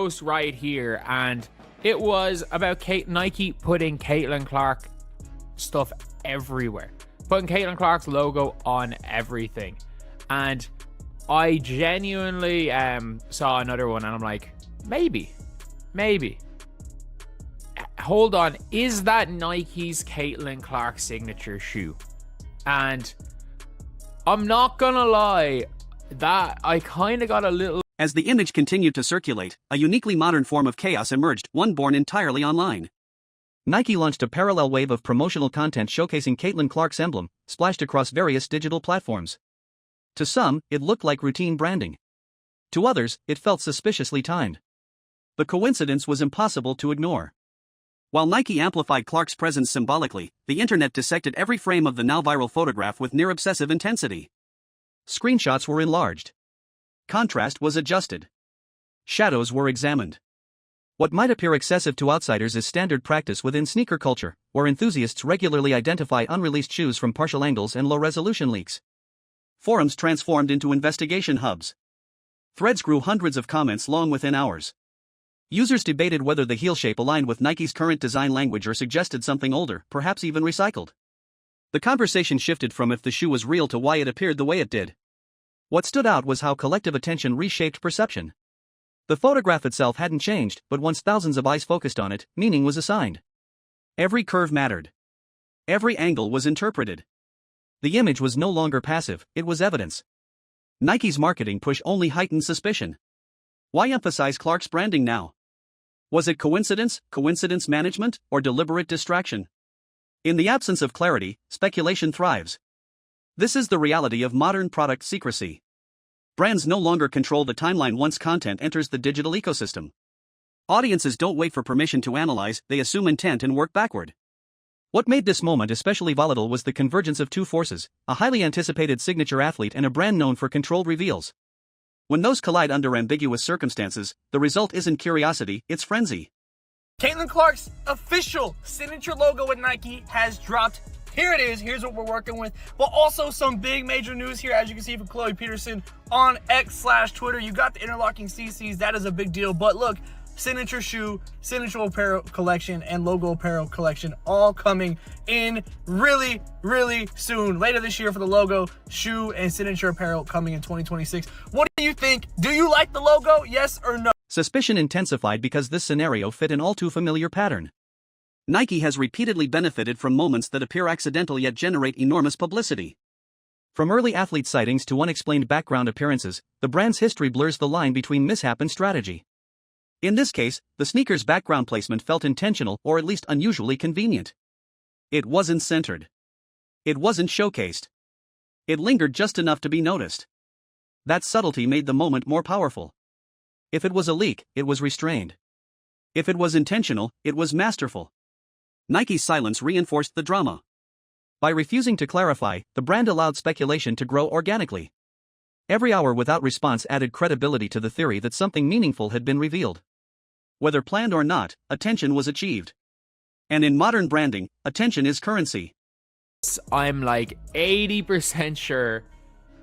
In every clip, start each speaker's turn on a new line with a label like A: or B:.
A: post right here, and it was about Nike putting Caitlin Clark stuff everywhere, putting Caitlin Clark's logo on everything. And I genuinely saw another one, and I'm like, maybe. Hold on, is that Nike's Caitlin Clark signature shoe? And I'm not gonna lie, that I kind of got a little...
B: As the image continued to circulate, a uniquely modern form of chaos emerged, one born entirely online.
C: Nike launched a parallel wave of promotional content showcasing Caitlin Clark's emblem, splashed across various digital platforms. To some, it looked like routine branding. To others, it felt suspiciously timed. The coincidence was impossible to ignore. While Nike amplified Clark's presence symbolically, the internet dissected every frame of the now viral photograph with near-obsessive intensity. Screenshots were enlarged. Contrast was adjusted. Shadows were examined. What might appear excessive to outsiders is standard practice within sneaker culture, where enthusiasts regularly identify unreleased shoes from partial angles and low-resolution leaks. Forums transformed into investigation hubs. Threads grew hundreds of comments long within hours. Users debated whether the heel shape aligned with Nike's current design language or suggested something older, perhaps even recycled. The conversation shifted from if the shoe was real to why it appeared the way it did. What stood out was how collective attention reshaped perception. The photograph itself hadn't changed, but once thousands of eyes focused on it, meaning was assigned. Every curve mattered. Every angle was interpreted. The image was no longer passive, it was evidence. Nike's marketing push only heightened suspicion. Why emphasize Clark's branding now? Was it coincidence management, or deliberate distraction? In the absence of clarity, speculation thrives. This is the reality of modern product secrecy. Brands no longer control the timeline once content enters the digital ecosystem. Audiences don't wait for permission to analyze, they assume intent and work backward. What made this moment especially volatile was the convergence of two forces, a highly anticipated signature athlete and a brand known for controlled reveals. When those collide under ambiguous circumstances, the result isn't curiosity, it's frenzy.
D: Caitlin Clark's official signature logo with Nike has dropped. Here it is, here's what we're working with. But also some big major news here, as you can see from Chloe Peterson on X/Twitter. You got the interlocking CCs, that is a big deal. But look, signature shoe, signature apparel collection, and logo apparel collection all coming in really, really soon. Later this year for the logo, shoe, and signature apparel coming in 2026. What do you think? Do you like the logo? Yes or no?
C: Suspicion intensified because this scenario fit an all too familiar pattern.
B: Nike has repeatedly benefited from moments that appear accidental yet generate enormous publicity.
C: From early athlete sightings to unexplained background appearances, the brand's history blurs the line between mishap and strategy. In this case, the sneaker's background placement felt intentional or at least unusually convenient. It wasn't centered. It wasn't showcased. It lingered just enough to be noticed. That subtlety made the moment more powerful. If it was a leak, it was restrained. If it was intentional, it was masterful. Nike's silence reinforced the drama. By refusing to clarify, the brand allowed speculation to grow organically. Every hour without response added credibility to the theory that something meaningful had been revealed. Whether planned or not, attention was achieved. And in modern branding, attention is currency.
A: I'm like 80% sure,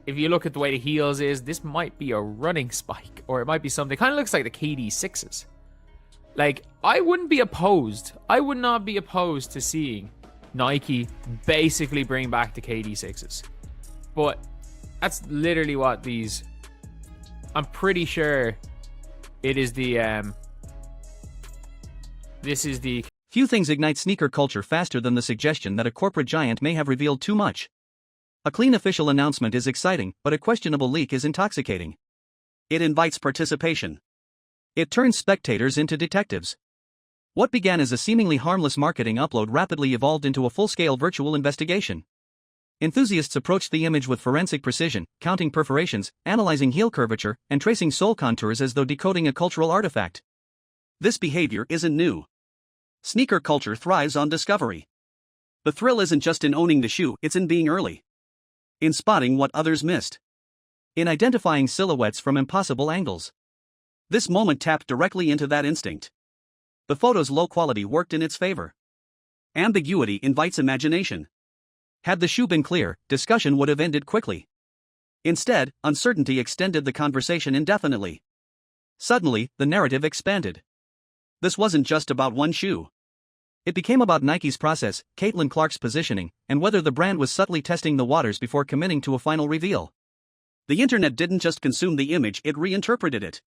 A: if you look at the way the heels is, this might be a running spike, or it might be something, kind of looks like the KD6s. Like, I wouldn't be opposed. I would not be opposed to seeing Nike basically bring back the KD6s. But that's literally what these... I'm pretty sure it is the... This is the...
C: Few things ignite sneaker culture faster than the suggestion that a corporate giant may have revealed too much. A clean official announcement is exciting, but a questionable leak is intoxicating.
B: It invites participation.
C: It turns spectators into detectives. What began as a seemingly harmless marketing upload rapidly evolved into a full-scale virtual investigation. Enthusiasts approached the image with forensic precision, counting perforations, analyzing heel curvature, and tracing sole contours as though decoding a cultural artifact.
B: This behavior isn't new. Sneaker culture thrives on discovery. The thrill isn't just in owning the shoe, it's in being early. In spotting what others missed.
C: In identifying silhouettes from impossible angles.
B: This moment tapped directly into that instinct. The photo's low quality worked in its favor. Ambiguity invites imagination. Had the shoe been clear, discussion would have ended quickly. Instead, uncertainty extended the conversation indefinitely. Suddenly, the narrative expanded. This wasn't just about one shoe. It became about Nike's process, Caitlin Clark's positioning, and whether the brand was subtly testing the waters before committing to a final reveal. The internet didn't just consume the image, it reinterpreted it.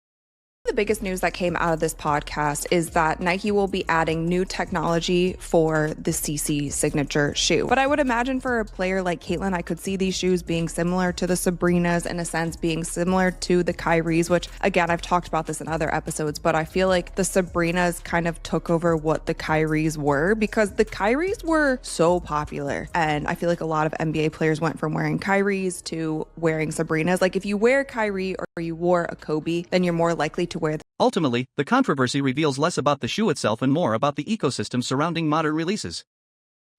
E: The biggest news that came out of this podcast is that Nike will be adding new technology for the CC signature shoe. But I would imagine for a player like Caitlin, I could see these shoes being similar to the Sabrinas, in a sense being similar to the Kyries, which again, I've talked about this in other episodes, but I feel like the Sabrinas kind of took over what the Kyries were, because the Kyries were so popular. And I feel like a lot of NBA players went from wearing Kyries to wearing Sabrinas. Like if you wear Kyrie or you wore a Kobe, then you're more likely to wear.
B: Ultimately, the controversy reveals less about the shoe itself and more about the ecosystem surrounding modern releases.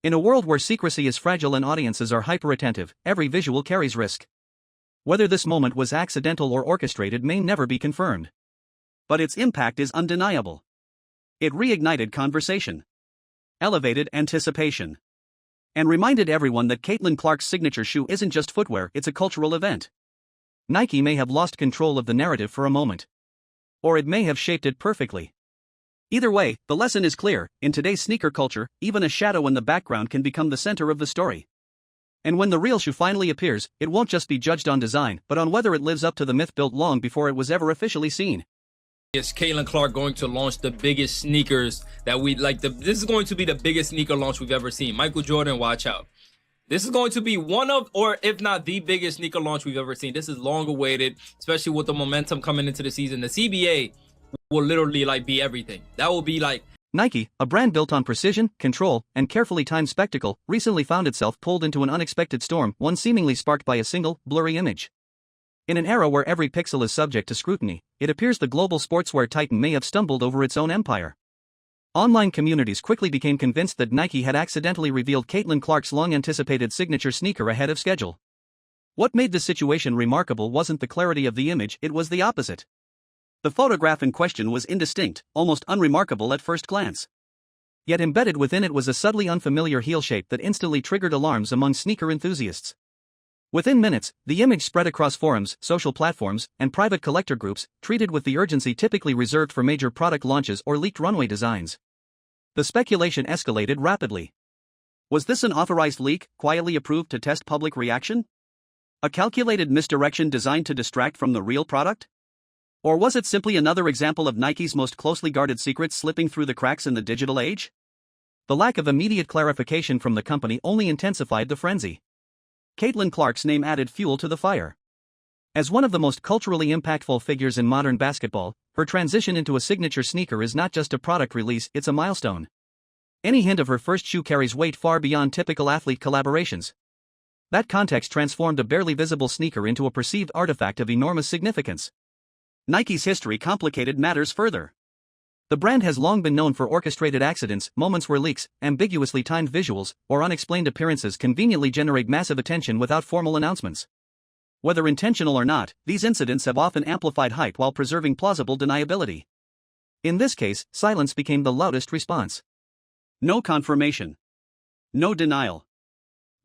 B: In a world where secrecy is fragile and audiences are hyper-attentive, every visual carries risk. Whether this moment was accidental or orchestrated may never be confirmed. But its impact is undeniable. It reignited conversation, elevated anticipation, and reminded everyone that Caitlin Clark's signature shoe isn't just footwear, it's a cultural event. Nike may have lost control of the narrative for a moment. Or it may have shaped it perfectly. Either way, the lesson is clear: in today's sneaker culture, even a shadow in the background can become the center of the story. And when the real shoe finally appears, it won't just be judged on design, but on whether it lives up to the myth built long before it was ever officially seen.
F: Is Caitlin Clark going to launch the biggest sneakers that we like? This is going to be the biggest sneaker launch we've ever seen. Michael Jordan, watch out. This is going to be one of, or if not the biggest sneaker launch we've ever seen. This is long awaited, especially with the momentum coming into the season. The CBA will literally be everything. That will be
B: Nike, a brand built on precision, control, and carefully timed spectacle, recently found itself pulled into an unexpected storm, one seemingly sparked by a single, blurry image. In an era where every pixel is subject to scrutiny, it appears the global sportswear titan may have stumbled over its own empire. Online communities quickly became convinced that Nike had accidentally revealed Caitlin Clark's long-anticipated signature sneaker ahead of schedule. What made the situation remarkable wasn't the clarity of the image, it was the opposite. The photograph in question was indistinct, almost unremarkable at first glance. Yet embedded within it was a subtly unfamiliar heel shape that instantly triggered alarms among sneaker enthusiasts. Within minutes, the image spread across forums, social platforms, and private collector groups, treated with the urgency typically reserved for major product launches or leaked runway designs. The speculation escalated rapidly. Was this an authorized leak, quietly approved to test public reaction? A calculated misdirection designed to distract from the real product? Or was it simply another example of Nike's most closely guarded secrets slipping through the cracks in the digital age? The lack of immediate clarification from the company only intensified the frenzy. Caitlin Clark's name added fuel to the fire. As one of the most culturally impactful figures in modern basketball, her transition into a signature sneaker is not just a product release, it's a milestone. Any hint of her first shoe carries weight far beyond typical athlete collaborations. That context transformed a barely visible sneaker into a perceived artifact of enormous significance. Nike's history complicated matters further. The brand has long been known for orchestrated accidents, moments where leaks, ambiguously timed visuals, or unexplained appearances conveniently generate massive attention without formal announcements. Whether intentional or not, these incidents have often amplified hype while preserving plausible deniability. In this case, silence became the loudest response. No confirmation. No denial.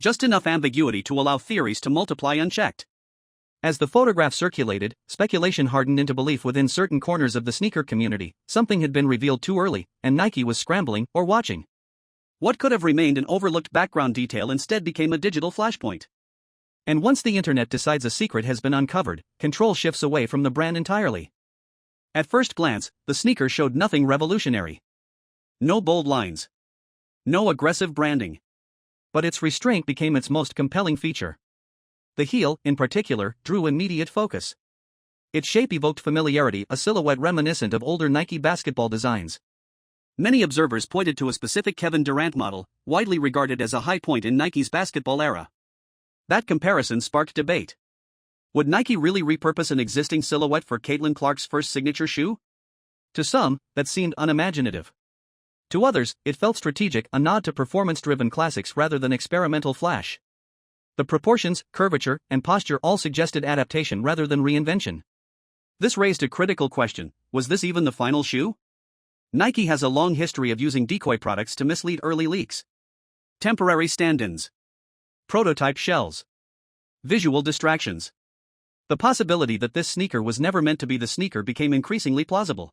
B: Just enough ambiguity to allow theories to multiply unchecked. As the photograph circulated, speculation hardened into belief within certain corners of the sneaker community. Something had been revealed too early, and Nike was scrambling or watching. What could have remained an overlooked background detail instead became a digital flashpoint. And once the internet decides a secret has been uncovered, control shifts away from the brand entirely. At first glance, the sneaker showed nothing revolutionary. No bold lines. No aggressive branding. But its restraint became its most compelling feature. The heel, in particular, drew immediate focus. Its shape evoked familiarity, a silhouette reminiscent of older Nike basketball designs. Many observers pointed to a specific Kevin Durant model, widely regarded as a high point in Nike's basketball era. That comparison sparked debate. Would Nike really repurpose an existing silhouette for Caitlin Clark's first signature shoe? To some, that seemed unimaginative. To others, it felt strategic, a nod to performance-driven classics rather than experimental flash. The proportions, curvature, and posture all suggested adaptation rather than reinvention. This raised a critical question: was this even the final shoe? Nike has a long history of using decoy products to mislead early leaks. Temporary stand-ins. Prototype shells. Visual distractions. The possibility that this sneaker was never meant to be the sneaker became increasingly plausible.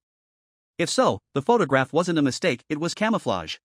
B: If so, the photograph wasn't a mistake, it was camouflage.